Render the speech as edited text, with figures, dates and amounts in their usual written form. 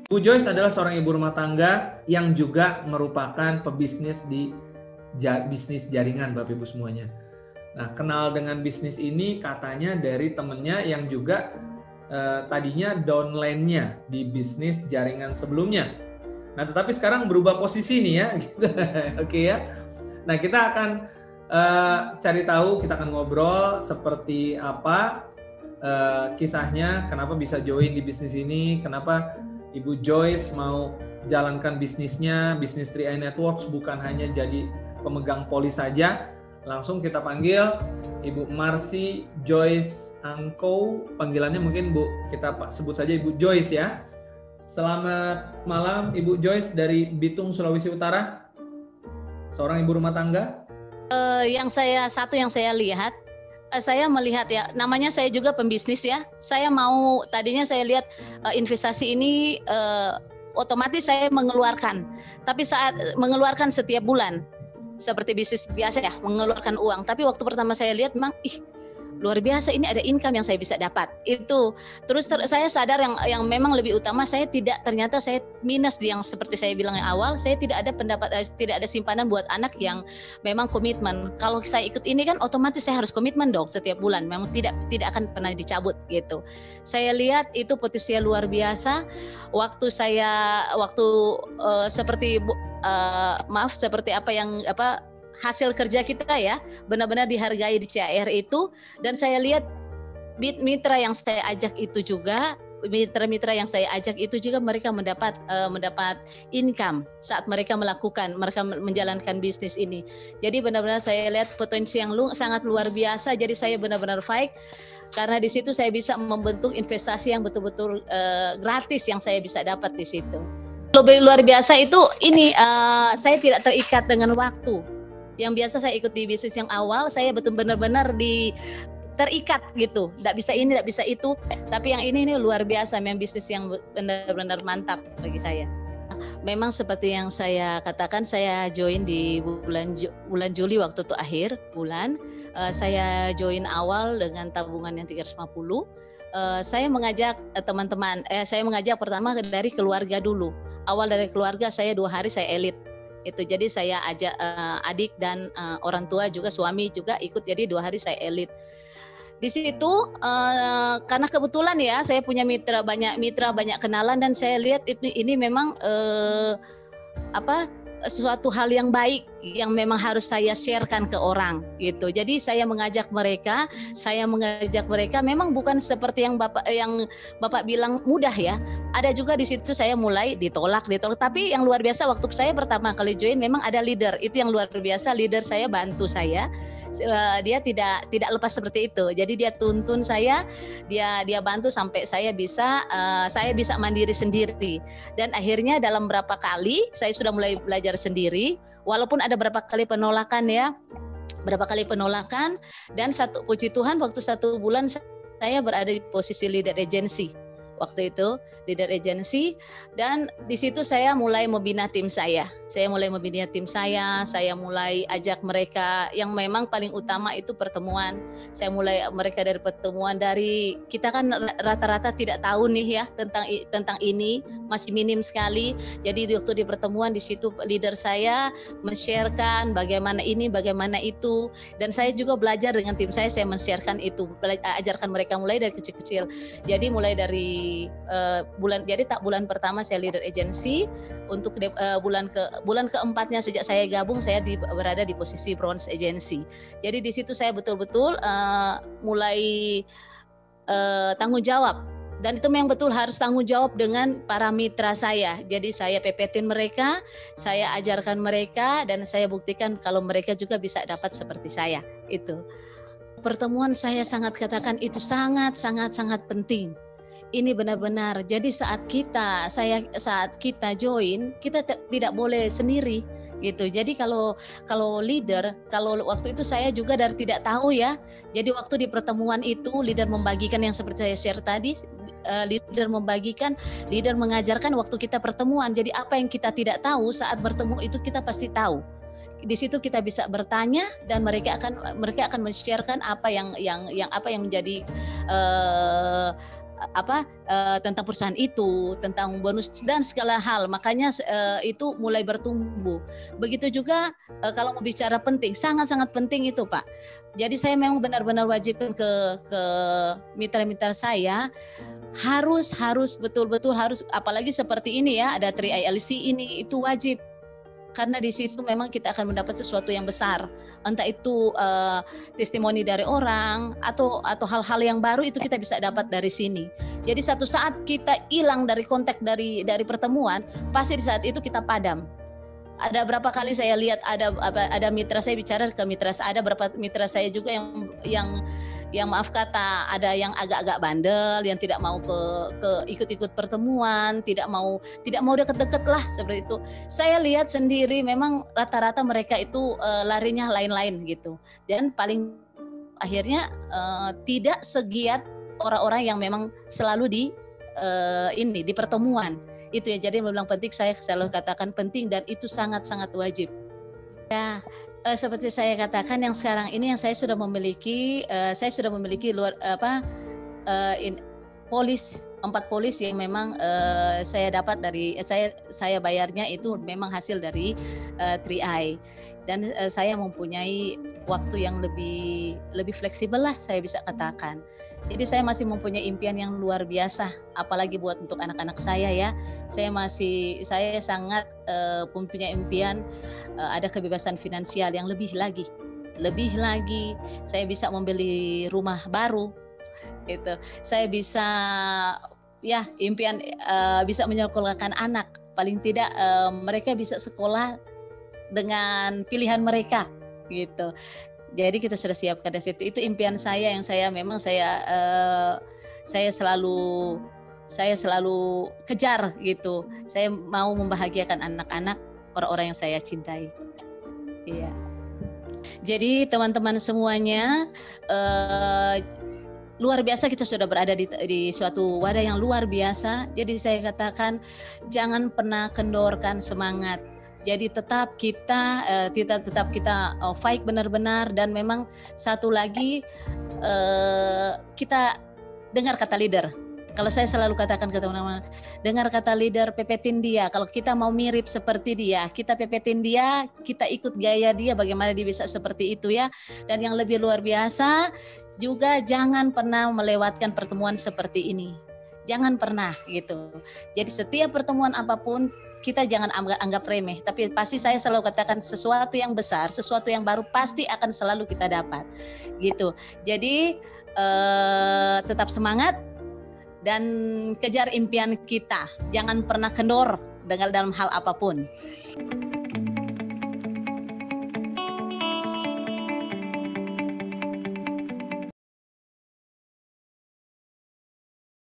Bu Joyce adalah seorang ibu rumah tangga yang juga merupakan pebisnis di bisnis jaringan, Bapak Ibu semuanya. Nah, kenal dengan bisnis ini katanya dari temennya yang juga tadinya downline-nya di bisnis jaringan sebelumnya. Nah, tetapi sekarang berubah posisi nih ya, gitu. Oke ya. Nah, kita akan cari tahu, kita akan ngobrol seperti apa kisahnya, kenapa bisa join di bisnis ini, kenapa Ibu Joyce mau jalankan bisnisnya, bisnis 3i Networks bukan hanya jadi pemegang polis saja. Langsung kita panggil Ibu Marcy Joyce Angko, panggilannya mungkin Bu, kita sebut saja Ibu Joyce ya. Selamat malam Ibu Joyce dari Bitung, Sulawesi Utara. Seorang ibu rumah tangga. Yang saya lihat, saya melihat ya, namanya saya juga pembisnis ya. Tadinya saya lihat investasi ini otomatis saya mengeluarkan. Tapi saat mengeluarkan setiap bulan, seperti bisnis biasa ya, mengeluarkan uang. Tapi waktu pertama saya lihat memang, luar biasa, ini ada income yang saya bisa dapat. Itu terus saya sadar yang memang lebih utama, ternyata saya minus yang seperti saya bilang yang awal, saya tidak ada tidak ada simpanan buat anak yang memang komitmen. Kalau saya ikut ini kan otomatis saya harus komitmen dong setiap bulan, memang tidak akan pernah dicabut gitu. Saya lihat itu potensial luar biasa. Seperti hasil kerja kita ya, benar-benar dihargai di CAR itu. Dan saya lihat mitra yang saya ajak itu juga, mitra-mitra yang saya ajak itu juga mereka mendapat income saat mereka menjalankan bisnis ini. Jadi benar-benar saya lihat potensi yang sangat luar biasa. Jadi saya benar-benar fight, karena di situ saya bisa membentuk investasi yang betul-betul gratis yang saya bisa dapat di situ. Lebih luar biasa itu ini, saya tidak terikat dengan waktu. Yang biasa saya ikut di bisnis yang awal, saya benar-benar terikat gitu, tidak bisa ini, tidak bisa itu. Tapi yang ini luar biasa, memang bisnis yang benar-benar mantap bagi saya. Memang seperti yang saya katakan, saya join di bulan Juli waktu itu akhir bulan. Saya join awal dengan tabungan yang 350. Saya mengajak teman-teman, saya mengajak pertama dari keluarga dulu. Awal dari keluarga, saya 2 hari saya elit. Itu jadi saya ajak adik dan orang tua juga, suami juga ikut, jadi 2 hari saya elit. Di situ karena kebetulan ya saya punya banyak kenalan, dan saya lihat ini memang suatu hal yang baik yang memang harus saya sharekan ke orang gitu. Jadi saya mengajak mereka memang bukan seperti yang Bapak bilang mudah ya. Ada juga di situ saya mulai ditolak. Tapi yang luar biasa waktu saya pertama kali join memang ada leader. Itu yang luar biasa, leader saya bantu saya. Dia tidak lepas seperti itu. Jadi dia tuntun saya, dia bantu sampai saya bisa mandiri sendiri. Dan akhirnya dalam berapa kali saya sudah mulai belajar sendiri, walaupun ada berapa kali penolakan ya. Dan puji Tuhan waktu 1 bulan saya berada di posisi leader agency. Waktu itu leader agency, dan di situ saya mulai membina tim saya. Saya mulai ajak mereka, yang memang paling utama itu pertemuan. Saya mulai mereka dari pertemuan, dari kita kan rata-rata tidak tahu nih ya tentang ini, masih minim sekali. Jadi waktu di pertemuan di situ leader saya men-sharekan bagaimana ini, bagaimana itu, dan saya juga belajar dengan tim saya men-sharekan itu, ajarkan mereka mulai dari kecil-kecil. Jadi mulai dari bulan pertama saya leader agency, untuk bulan keempatnya sejak saya gabung saya berada di posisi bronze agency. Jadi di situ saya betul-betul mulai tanggung jawab, dan itu memang betul harus tanggung jawab dengan para mitra saya. Jadi saya pepetin mereka, saya ajarkan mereka, dan saya buktikan kalau mereka juga bisa dapat seperti saya. Itu pertemuan saya sangat katakan itu sangat penting. Ini benar-benar. Jadi saat kita join, kita tidak boleh sendiri gitu. Jadi kalau leader, kalau waktu itu saya juga dari tidak tahu ya. Jadi waktu di pertemuan itu leader membagikan yang seperti saya share tadi, leader membagikan, leader mengajarkan waktu kita pertemuan. Jadi apa yang kita tidak tahu saat bertemu itu kita pasti tahu. Di situ kita bisa bertanya, dan mereka akan men-sharekan apa yang menjadi tentang perusahaan itu, tentang bonus dan segala hal. Makanya itu mulai bertumbuh. Begitu juga kalau mau bicara penting, sangat-sangat penting itu Pak. Jadi saya memang benar-benar wajibkan ke mitra-mitra saya harus betul-betul harus, apalagi seperti ini ya, ada 3ILC ini, itu wajib. Karena di situ memang kita akan mendapat sesuatu yang besar, entah itu testimoni dari orang atau hal-hal yang baru itu kita bisa dapat dari sini. Jadi satu saat kita hilang dari kontak dari pertemuan, pasti di saat itu kita padam. Ada berapa kali saya lihat ada mitra saya bicara ke mitra saya, ada berapa mitra saya juga yang maaf kata, ada yang agak-agak bandel, yang tidak mau ke ikut-ikut pertemuan, tidak mau dekat-dekat lah seperti itu. Saya lihat sendiri memang rata-rata mereka itu larinya lain-lain gitu. Dan paling akhirnya tidak segiat orang-orang yang memang selalu di pertemuan. Itu ya, jadi memang penting, saya selalu katakan penting dan itu sangat-sangat wajib. Ya, seperti saya katakan yang sekarang ini yang saya sudah memiliki polis 4 polis yang memang saya dapat dari saya bayarnya itu memang hasil dari 3i, dan saya mempunyai waktu yang lebih fleksibel lah saya bisa katakan. Jadi saya masih mempunyai impian yang luar biasa, apalagi buat untuk anak-anak saya ya. Saya sangat mempunyai impian ada kebebasan finansial yang lebih lagi. Saya bisa membeli rumah baru, gitu. Saya bisa impian bisa menyekolahkan anak. Paling tidak mereka bisa sekolah dengan pilihan mereka, gitu. Jadi kita sudah siapkan dari situ. Itu impian saya yang saya selalu kejar gitu. Saya mau membahagiakan anak-anak, orang-orang yang saya cintai. Iya. Jadi teman-teman semuanya, luar biasa kita sudah berada di suatu wadah yang luar biasa. Jadi saya katakan jangan pernah kendorkan semangat. Jadi tetap kita fight benar-benar, dan memang satu lagi kita dengar kata leader. Kalau saya selalu katakan ke teman-teman, dengar kata leader, pepetin dia. Kalau kita mau mirip seperti dia, kita pepetin dia, kita ikut gaya dia, bagaimana dia bisa seperti itu ya. Dan yang lebih luar biasa juga, jangan pernah melewatkan pertemuan seperti ini. Jangan pernah gitu. Jadi setiap pertemuan apapun kita jangan anggap remeh, tapi pasti saya selalu katakan sesuatu yang besar, sesuatu yang baru pasti akan selalu kita dapat. Gitu. Jadi tetap semangat dan kejar impian kita. Jangan pernah kendor dalam hal apapun.